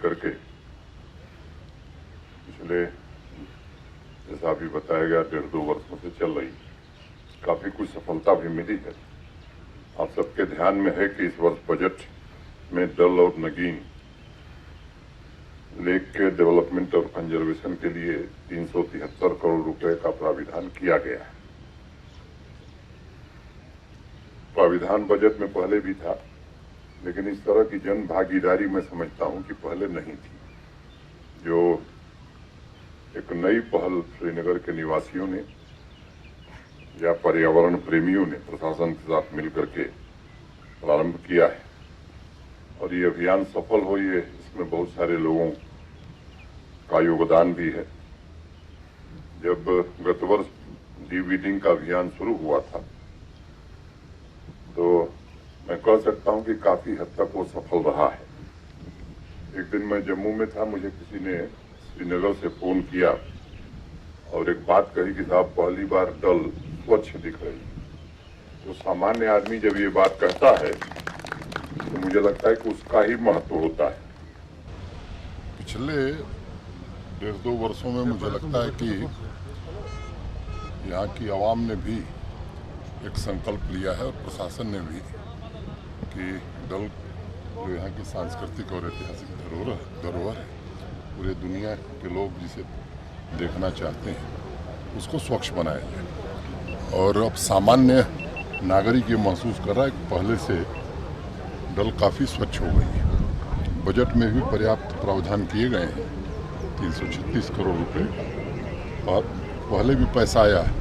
लेकर के पिछले, जैसा अभी बताया गया, 1.5-2 वर्षों से चल रही, काफी कुछ सफलता भी मिली है। आप सबके ध्यान में है कि इस वर्ष बजट में डल और नगीन लेक के डेवलपमेंट और कंजर्वेशन के लिए 373 करोड़ रुपए का प्राविधान किया गया है। प्राविधान बजट में पहले भी था, लेकिन इस तरह की जन भागीदारी मैं समझता हूं कि पहले नहीं थी। जो एक नई पहल श्रीनगर के निवासियों ने या पर्यावरण प्रेमियों ने प्रशासन के साथ मिलकर के प्रारंभ किया है और ये अभियान सफल हो, ये इसमें बहुत सारे लोगों का योगदान भी है। जब गत वर्ष डीवीडिंग का अभियान शुरू हुआ था तो मैं कह सकता हूं कि काफी हद तक वो सफल रहा है। एक दिन मैं जम्मू में था, मुझे किसी ने श्रीनगर से फोन किया और एक बात कही कि साहब पहली बार डल स्वच्छ दिख रही है। तो सामान्य आदमी जब ये बात कहता है तो मुझे लगता है कि उसका ही महत्व होता है। पिछले 1.5-2 वर्षों में मुझे लगता है कि यहाँ की आवाम ने भी एक संकल्प लिया है और प्रशासन ने भी कि डल जो यहाँ की सांस्कृतिक और ऐतिहासिक धरोहर है, पूरे दुनिया के लोग जिसे देखना चाहते हैं उसको स्वच्छ बनाया जाए। और अब सामान्य नागरिक ये महसूस कर रहा है कि पहले से डल काफ़ी स्वच्छ हो गई है। बजट में भी पर्याप्त प्रावधान किए गए हैं, 336 करोड़ रुपए और पहले भी पैसा आया है,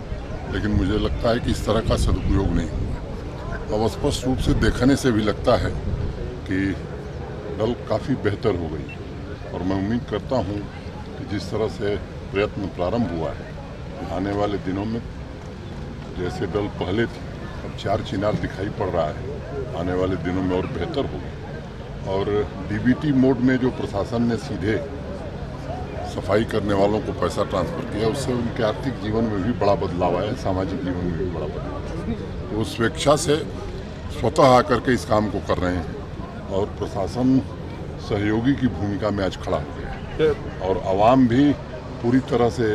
लेकिन मुझे लगता है कि इस तरह का सदुपयोग नहीं हुआ। अब स्पष्ट रूप से देखने से भी लगता है कि डल काफ़ी बेहतर हो गई और मैं उम्मीद करता हूँ कि जिस तरह से प्रयत्न प्रारंभ हुआ है, आने वाले दिनों में जैसे डल पहले थी अब 4 चिनार दिखाई पड़ रहा है, आने वाले दिनों में और बेहतर होगी। और डीबीटी मोड में जो प्रशासन ने सीधे सफाई करने वालों को पैसा ट्रांसफर किया, उससे उनके आर्थिक जीवन में भी बड़ा बदलाव आया, सामाजिक जीवन में भी बड़ा बदलाव। वो स्वेच्छा से स्वतः आकर के इस काम को कर रहे हैं और प्रशासन सहयोगी की भूमिका में आज खड़ा हो गया है और आवाम भी पूरी तरह से,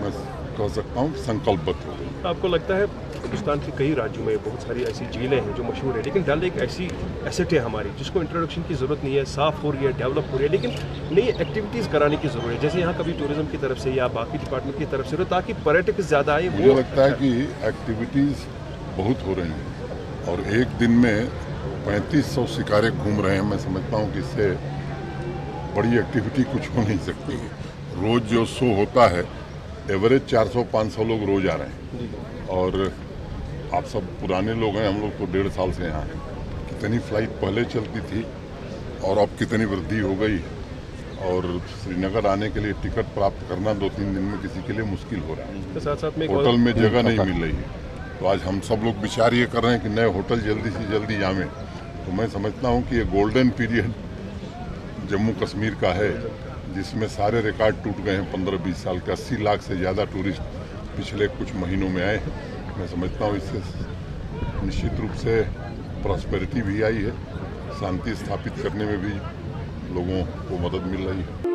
मैं कह सकता हूँ, संकल्पबद्ध हो गई। आपको लगता है हिंदुस्तान के कई राज्यों में बहुत सारी ऐसी झीलें हैं जो मशहूर है, लेकिन डल एक ऐसी एसेट है हमारी जिसको इंट्रोडक्शन की जरूरत नहीं है, साफ हो रही है, डेवलप हो रही है, लेकिन नई एक्टिविटीज़ कराने की जरूरत है, जैसे यहाँ कभी टूरिज्म की तरफ से या बाकी डिपार्टमेंट की तरफ से, ताकि पर्यटक ज़्यादा आए। मुझे लगता है कि एक्टिविटीज़ बहुत हो रही हैं और एक दिन में 3500 शिकारे घूम रहे हैं। मैं समझता हूँ कि इससे बड़ी एक्टिविटी कुछ हो नहीं सकती है। रोज़ जो शो होता है, एवरेज 400-500 लोग रोज़ आ रहे हैं और आप सब पुराने लोग हैं, हम लोग तो 1.5 साल से यहाँ हैं। कितनी फ्लाइट पहले चलती थी और अब कितनी वृद्धि हो गई और श्रीनगर आने के लिए टिकट प्राप्त करना 2-3 दिन में किसी के लिए मुश्किल हो रहा है। साथ साथ में होटल में जगह नहीं मिल रही है, तो आज हम सब लोग विचार ये कर रहे हैं कि नए होटल जल्दी से जल्दी जामें। तो मैं समझता हूँ कि ये गोल्डन पीरियड जम्मू कश्मीर का है, जिसमें सारे रिकॉर्ड टूट गए हैं। 15-20 साल के 80 लाख से ज़्यादा टूरिस्ट पिछले कुछ महीनों में आए हैं। मैं समझता हूँ इससे निश्चित रूप से प्रॉस्पेरिटी भी आई है, शांति स्थापित करने में भी लोगों को मदद मिल रही है।